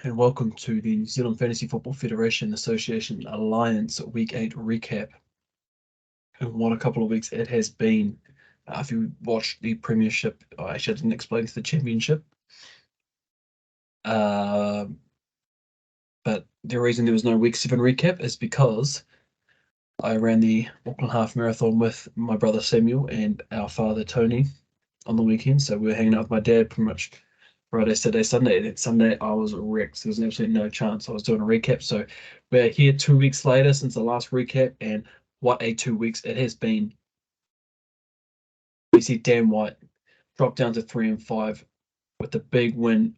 and welcome to the New Zealand Fantasy Football Federation Association Alliance Week 8 recap. And what a couple of weeks it has been. If you watched the Premiership, actually, I didn't explain the Championship. Uh, but the reason there was no Week 7 recap is because I ran the Auckland Half Marathon with my brother Samuel and our father Tony on the weekend. So we were hanging out with my dad pretty much Friday, Saturday, Sunday. And then Sunday I was wrecked. There was absolutely no chance I was doing a recap. So we're here 2 weeks later since the last recap, and what a 2 weeks it has been. We see Dan White drop down to 3 and 5 with a big win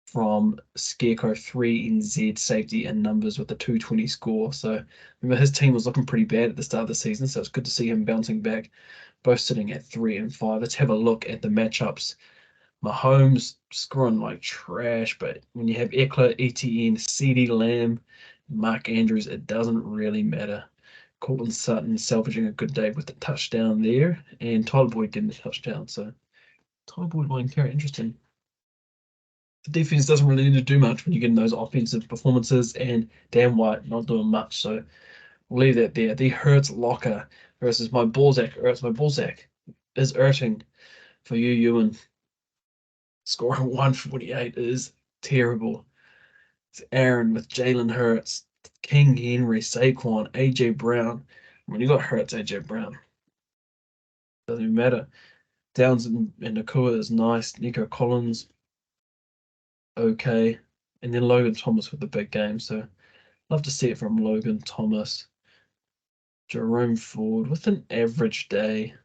from Scarecrow 3 NZ safety and numbers with a 220 score. So remember his team was looking pretty bad at the start of the season, so it's good to see him bouncing back, both sitting at 3 and 5. Let's have a look at the matchups. Mahomes scoring like trash, but when you have Eckler, ETN, CeeDee Lamb, Mark Andrews, it doesn't really matter. Cortland Sutton salvaging a good day with the touchdown there, and Tyler Boyd getting the touchdown. So Tyler Boyd winning carry, interesting. The defense doesn't really need to do much when you get in those offensive performances, and Dan White not doing much. So we'll leave that there. The Hurts Locker versus my Balzac. My Balzac is Erting for you, Ewan. Scoring 148 is terrible. It's Aaron with Jalen Hurts, King Henry, Saquon, AJ Brown. When you got Hurts, AJ Brown, doesn't even matter. Downs and Nakua is nice. Nico Collins, okay. And then Logan Thomas with the big game. So love to see it from Logan Thomas. Jerome Ford with an average day.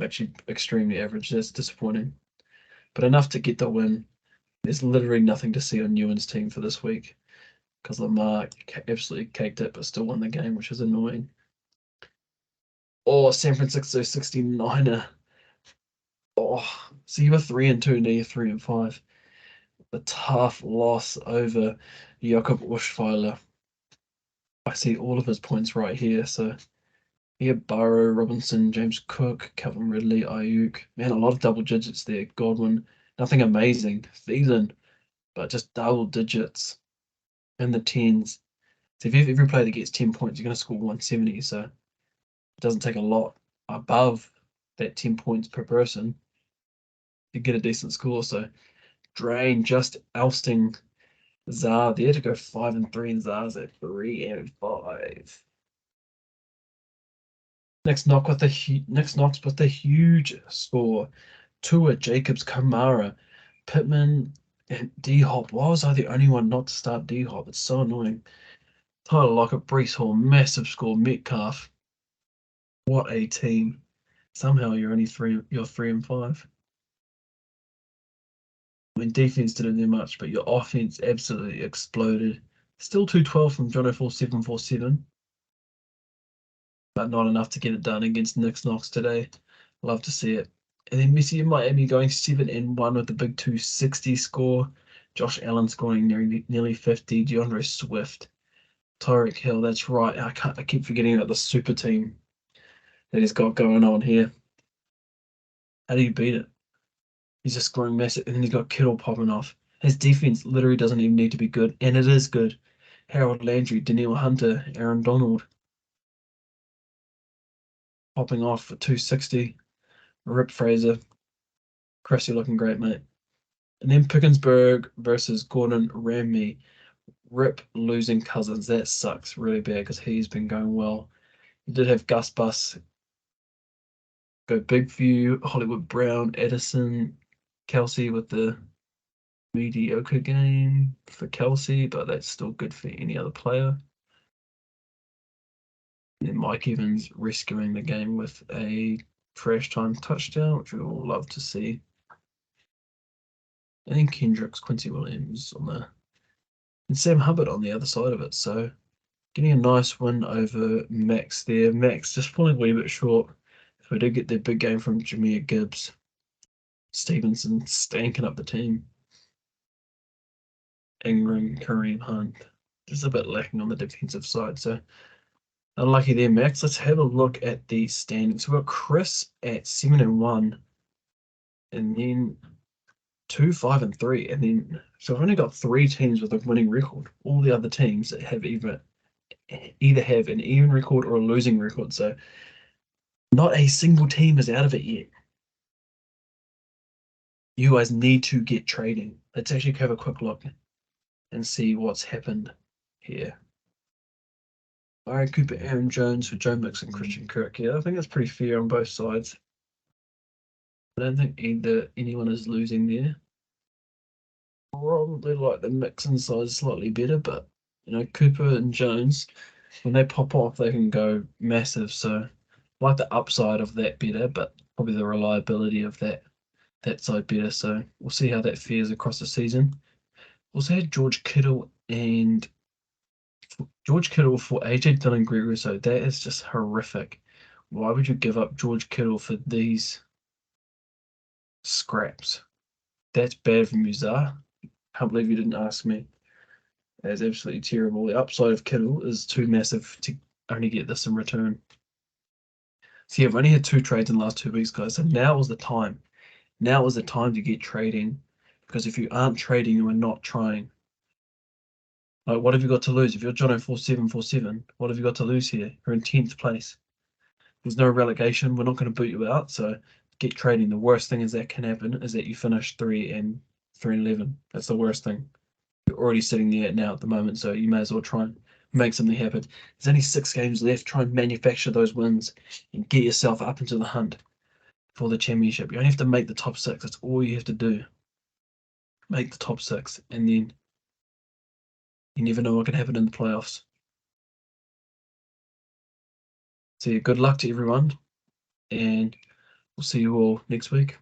Actually, extremely average. That's disappointing. But enough to get the win. There's literally nothing to see on Ewan's team for this week because Lamar absolutely caked it, but still won the game, which is annoying. Oh, San Francisco 69er. Oh, so you were 3 and 2, now you're 3 and 5. A tough loss over Jakob Uschweiler. I see all of his points right here. So here, Burrow, Robinson, James Cook, Calvin Ridley, Ayuk. Man, a lot of double digits there. Godwin, nothing amazing. Thielen, but just double digits in the tens. So if you have every player that gets 10 points, you're going to score 170. So it doesn't take a lot above that 10 points per person to get a decent score. So Drain just ousting Zar there to go 5 and 3, and Zar's at 3 and 5. Next knock with a huge score. Tua, Jacobs, Kamara, Pittman, and D Hop. Why was I the only one not to start D Hop? It's so annoying. Tyler Lockett, Brees Hall, massive score. Metcalf. What a team. Somehow you're 3 and 5. I mean, defense didn't do much, but your offense absolutely exploded. Still 212 from John 4747, but not enough to get it done against Knicks Knox today. Love to see it. And then Messi and Miami going 7-1 with the big 260 score. Josh Allen scoring nearly 50. DeAndre Swift, Tyreek Hill. That's right. I keep forgetting about the super team that he's got going on here. How do you beat it? He's just scoring massive, and then he's got Kittle popping off. His defense literally doesn't even need to be good, and it is good. Harold Landry, Danielle Hunter, Aaron Donald popping off for 260. Rip Fraser, Chrissy looking great, mate. And then Pickensburg versus Gordon Ramsay. Rip losing Cousins. That sucks really bad because he's been going well. You did have Gus Bus go big for you. Hollywood Brown, Edison, Kelsey with the mediocre game for Kelsey, but that's still good for any other player. And then Mike Evans rescuing the game with a trash time touchdown, which we all love to see. And then Kendricks, Quincy Williams on the and Sam Hubbard on the other side of it. So getting a nice win over Max there. Max just falling a wee bit short. If we did get the big game from Jameer Gibbs, Stevenson stanking up the team. Ingram, Kareem Hunt. Just a bit lacking on the defensive side. So unlucky there, Max. Let's have a look at the standings. We've got Chris at 7-1. And then 2, 5, and 3, and then so I've only got 3 teams with a winning record. All the other teams that have either have an even record or a losing record. So not a single team is out of it yet. You guys need to get trading. Let's actually have a quick look and see what's happened here. Aaron Cooper, Aaron Jones for Joe Mixon, Christian Kirk. Yeah, I think that's pretty fair on both sides. I don't think anyone is losing there. Probably like the Mixon side slightly better, but Cooper and Jones, when they pop off, they can go massive. So I like the upside of that better, but probably the reliability of that side better. So we'll see how that fares across the season. Also had George Kittle for AJ Dillon, Greg Rousseau. That is just horrific. Why would you give up George Kittle for these scraps? That's bad from you, Czar. Can't believe you didn't ask me. That's absolutely terrible. The upside of Kittle is too massive to only get this in return. So yeah, I've only had 2 trades in the last 2 weeks, guys. So now is the time. Now is the time to get trading. Because if you aren't trading, you are not trying. Like, what have you got to lose? If you're Jono 4747, what have you got to lose here? You're in 10th place. There's no relegation. We're not going to boot you out. So get trading. The worst thing is that can happen is that you finish 3-11. That's the worst thing. You're already sitting there now at the moment, so you may as well try and make something happen. There's only 6 games left. Try and manufacture those wins and get yourself up into the hunt for the championship. You only have to make the top 6. That's all you have to do. Make the top 6, and then you never know what can happen in the playoffs. So yeah, good luck to everyone, and we'll see you all next week.